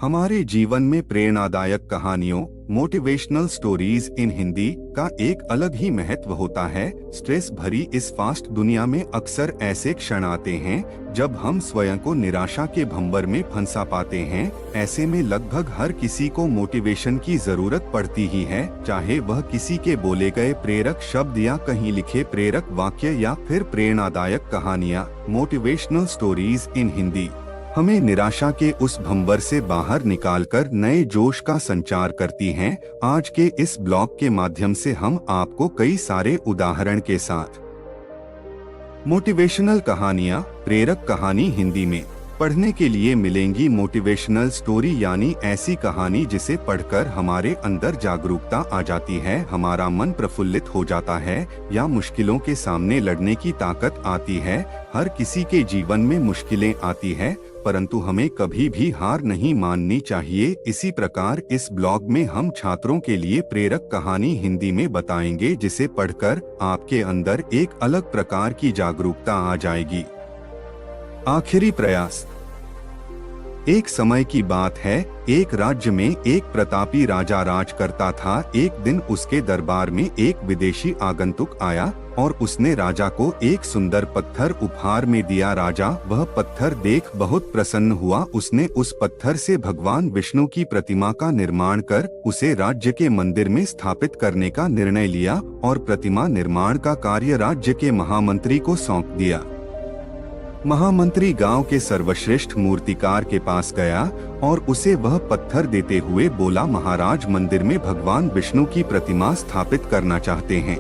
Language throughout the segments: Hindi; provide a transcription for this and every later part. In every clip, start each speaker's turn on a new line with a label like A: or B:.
A: हमारे जीवन में प्रेरणादायक कहानियों मोटिवेशनल स्टोरीज इन हिंदी का एक अलग ही महत्व होता है। स्ट्रेस भरी इस फास्ट दुनिया में अक्सर ऐसे क्षण आते हैं जब हम स्वयं को निराशा के भंवर में फंसा पाते हैं। ऐसे में लगभग हर किसी को मोटिवेशन की जरूरत पड़ती ही है, चाहे वह किसी के बोले गए प्रेरक शब्द या कहीं लिखे प्रेरक वाक्य या फिर प्रेरणादायक कहानियाँ। मोटिवेशनल स्टोरीज इन हिंदी हमें निराशा के उस भंवर से बाहर निकालकर नए जोश का संचार करती हैं। आज के इस ब्लॉग के माध्यम से हम आपको कई सारे उदाहरण के साथ मोटिवेशनल कहानियां, प्रेरक कहानी हिंदी में पढ़ने के लिए मिलेंगी। मोटिवेशनल स्टोरी यानी ऐसी कहानी जिसे पढ़कर हमारे अंदर जागरूकता आ जाती है, हमारा मन प्रफुल्लित हो जाता है या मुश्किलों के सामने लड़ने की ताकत आती है। हर किसी के जीवन में मुश्किलें आती है, परंतु हमें कभी भी हार नहीं माननी चाहिए। इसी प्रकार इस ब्लॉग में हम छात्रों के लिए प्रेरक कहानी हिंदी में बताएंगे, जिसे पढ़कर आपके अंदर एक अलग प्रकार की जागरूकता आ जाएगी। आखिरी प्रयास। एक समय की बात है, एक राज्य में एक प्रतापी राजा राज करता था। एक दिन उसके दरबार में एक विदेशी आगंतुक आया और उसने राजा को एक सुंदर पत्थर उपहार में दिया। राजा वह पत्थर देख बहुत प्रसन्न हुआ। उसने उस पत्थर से भगवान विष्णु की प्रतिमा का निर्माण कर उसे राज्य के मंदिर में स्थापित करने का निर्णय लिया और प्रतिमा निर्माण का कार्य राज्य के महामंत्री को सौंप दिया। महामंत्री गांव के सर्वश्रेष्ठ मूर्तिकार के पास गया और उसे वह पत्थर देते हुए बोला, महाराज, मंदिर में भगवान विष्णु की प्रतिमा स्थापित करना चाहते हैं।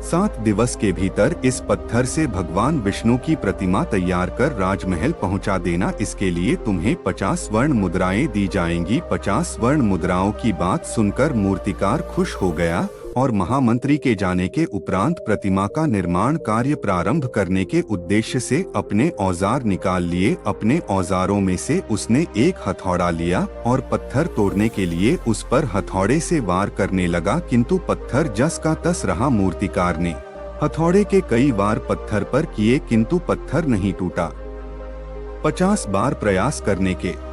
A: 7 दिवस के भीतर इस पत्थर से भगवान विष्णु की प्रतिमा तैयार कर राजमहल पहुंचा देना। इसके लिए तुम्हें 50 स्वर्ण मुद्राएं दी जाएंगी। 50 स्वर्ण मुद्राओं की बात सुनकर मूर्तिकार खुश हो गया और महामंत्री के जाने के उपरांत प्रतिमा का निर्माण कार्य प्रारंभ करने के उद्देश्य से अपने औजार निकाल लिए। अपने औजारों में से उसने एक हथौड़ा लिया और पत्थर तोड़ने के लिए उस पर हथौड़े से वार करने लगा, किंतु पत्थर जस का तस रहा। मूर्तिकार ने हथौड़े के कई वार पत्थर पर किए, किंतु पत्थर नहीं टूटा। 50 बार प्रयास करने के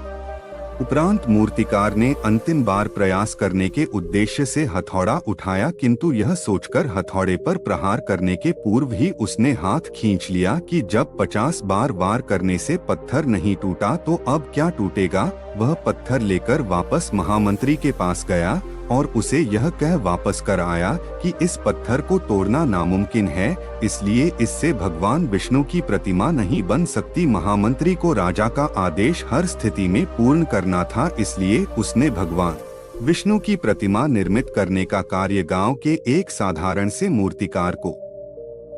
A: उपरांत मूर्तिकार ने अंतिम बार प्रयास करने के उद्देश्य से हथौड़ा उठाया, किंतु यह सोचकर हथौड़े पर प्रहार करने के पूर्व ही उसने हाथ खींच लिया कि जब 50 बार वार करने से पत्थर नहीं टूटा तो अब क्या टूटेगा। वह पत्थर लेकर वापस महामंत्री के पास गया और उसे यह कह वापस कर आया कि इस पत्थर को तोड़ना नामुमकिन है, इसलिए इससे भगवान विष्णु की प्रतिमा नहीं बन सकती। महामंत्री को राजा का आदेश हर स्थिति में पूर्ण करना था, इसलिए उसने भगवान विष्णु की प्रतिमा निर्मित करने का कार्य गांव के एक साधारण से मूर्तिकार को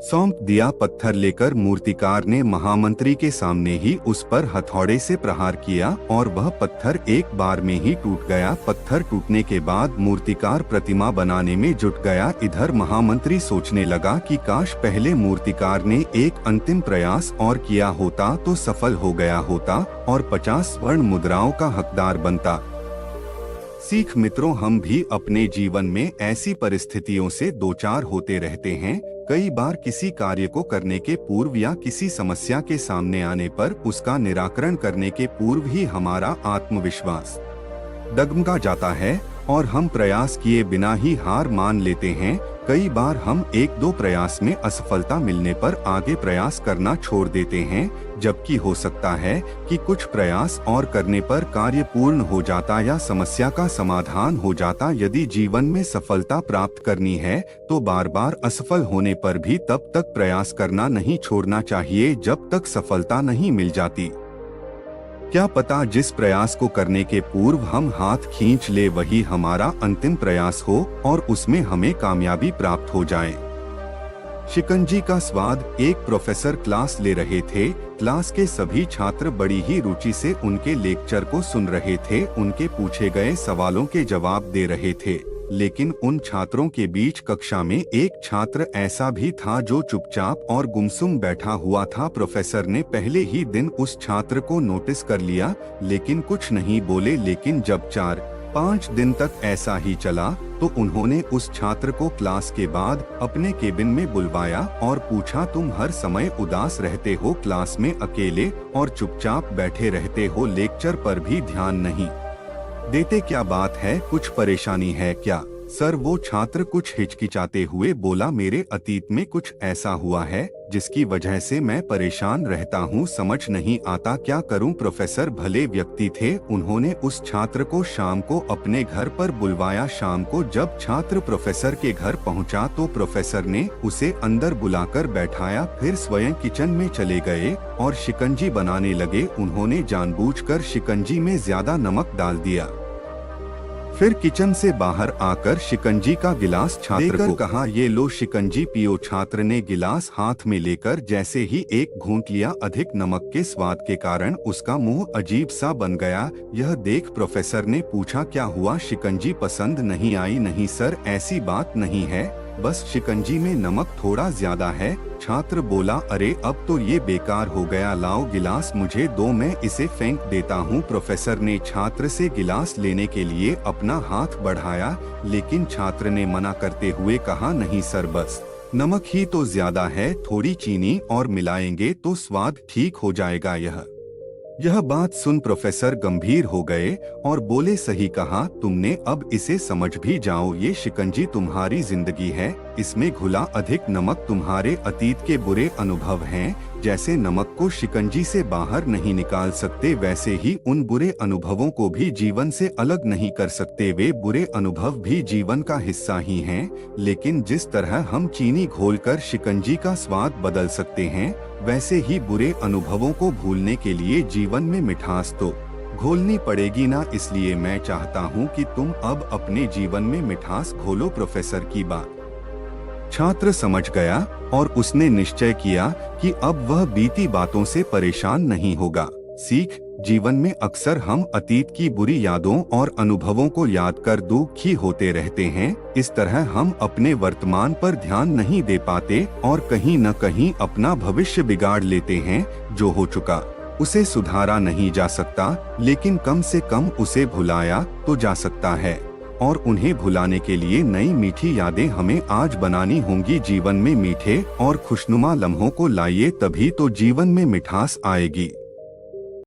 A: सौंप दिया। पत्थर लेकर मूर्तिकार ने महामंत्री के सामने ही उस पर हथौड़े से प्रहार किया और वह पत्थर एक बार में ही टूट गया। पत्थर टूटने के बाद मूर्तिकार प्रतिमा बनाने में जुट गया। इधर महामंत्री सोचने लगा कि काश पहले मूर्तिकार ने एक अंतिम प्रयास और किया होता तो सफल हो गया होता और 50 स्वर्ण मुद्राओं का हकदार बनता। सीख मित्रों, हम भी अपने जीवन में ऐसी परिस्थितियों से दो चार होते रहते हैं। कई बार किसी कार्य को करने के पूर्व या किसी समस्या के सामने आने पर उसका निराकरण करने के पूर्व ही हमारा आत्मविश्वास डगमगा जाता है और हम प्रयास किए बिना ही हार मान लेते हैं। कई बार हम 1-2 प्रयास में असफलता मिलने पर आगे प्रयास करना छोड़ देते हैं, जबकि हो सकता है कि कुछ प्रयास और करने पर कार्य पूर्ण हो जाता या समस्या का समाधान हो जाता। यदि जीवन में सफलता प्राप्त करनी है तो बार बार असफल होने पर भी तब तक प्रयास करना नहीं छोड़ना चाहिए जब तक सफलता नहीं मिल जाती। क्या पता जिस प्रयास को करने के पूर्व हम हाथ खींच ले वही हमारा अंतिम प्रयास हो और उसमें हमें कामयाबी प्राप्त हो जाए। शिकंजी का स्वाद। एक प्रोफेसर क्लास ले रहे थे। क्लास के सभी छात्र बड़ी ही रुचि से उनके लेक्चर को सुन रहे थे, उनके पूछे गए सवालों के जवाब दे रहे थे। लेकिन उन छात्रों के बीच कक्षा में एक छात्र ऐसा भी था जो चुपचाप और गुमसुम बैठा हुआ था। प्रोफेसर ने पहले ही दिन उस छात्र को नोटिस कर लिया, लेकिन कुछ नहीं बोले। लेकिन जब 4 5 दिन तक ऐसा ही चला तो उन्होंने उस छात्र को क्लास के बाद अपने केबिन में बुलवाया और पूछा, तुम हर समय उदास रहते हो, क्लास में अकेले और चुपचाप बैठे रहते हो, लेक्चर पर भी ध्यान नहीं देते, क्या बात है, कुछ परेशानी है क्या? सर, वो छात्र कुछ हिचकिचाते हुए बोला, मेरे अतीत में कुछ ऐसा हुआ है जिसकी वजह से मैं परेशान रहता हूँ, समझ नहीं आता क्या करूँ। प्रोफेसर भले व्यक्ति थे, उन्होंने उस छात्र को शाम को अपने घर पर बुलवाया। शाम को जब छात्र प्रोफेसर के घर पहुँचा तो प्रोफेसर ने उसे अंदर बुलाकर बैठाया, फिर स्वयं किचन में चले गए और शिकंजी बनाने लगे। उन्होंने जानबूझकर शिकंजी में ज्यादा नमक डाल दिया। फिर किचन से बाहर आकर शिकंजी का गिलास छात्र को कहा, ये लो शिकंजी पियो। छात्र ने गिलास हाथ में लेकर जैसे ही एक घूंट लिया, अधिक नमक के स्वाद के कारण उसका मुंह अजीब सा बन गया। यह देख प्रोफेसर ने पूछा, क्या हुआ, शिकंजी पसंद नहीं आई? नहीं सर, ऐसी बात नहीं है, बस शिकंजी में नमक थोड़ा ज्यादा है। छात्र बोला, अरे अब तो ये बेकार हो गया, लाओ गिलास मुझे दो, मैं इसे फेंक देता हूँ। प्रोफेसर ने छात्र से गिलास लेने के लिए अपना हाथ बढ़ाया, लेकिन छात्र ने मना करते हुए कहा, नहीं सर, बस नमक ही तो ज्यादा है, थोड़ी चीनी और मिलाएंगे तो स्वाद ठीक हो जाएगा। यह बात सुन प्रोफेसर गंभीर हो गए और बोले, सही कहा तुमने, अब इसे समझ भी जाओ, ये शिकंजी तुम्हारी जिंदगी है, इसमें घुला अधिक नमक तुम्हारे अतीत के बुरे अनुभव हैं। जैसे नमक को शिकंजी से बाहर नहीं निकाल सकते, वैसे ही उन बुरे अनुभवों को भी जीवन से अलग नहीं कर सकते। वे बुरे अनुभव भी जीवन का हिस्सा ही हैं, लेकिन जिस तरह हम चीनी घोलकर शिकंजी का स्वाद बदल सकते हैं, वैसे ही बुरे अनुभवों को भूलने के लिए जीवन में मिठास तो घोलनी पड़ेगी ना। इसलिए मैं चाहता हूँ कि तुम अब अपने जीवन में मिठास घोलो। प्रोफेसर की बात छात्र समझ गया और उसने निश्चय किया कि अब वह बीती बातों से परेशान नहीं होगा। सीख, जीवन में अक्सर हम अतीत की बुरी यादों और अनुभवों को याद कर दुखी होते रहते हैं। इस तरह हम अपने वर्तमान पर ध्यान नहीं दे पाते और कहीं न कहीं अपना भविष्य बिगाड़ लेते हैं। जो हो चुका उसे सुधारा नहीं जा सकता, लेकिन कम से कम उसे भुलाया तो जा सकता है, और उन्हें भुलाने के लिए नई मीठी यादें हमें आज बनानी होंगी। जीवन में मीठे और खुशनुमा लम्हों को लाइए, तभी तो जीवन में मिठास आएगी।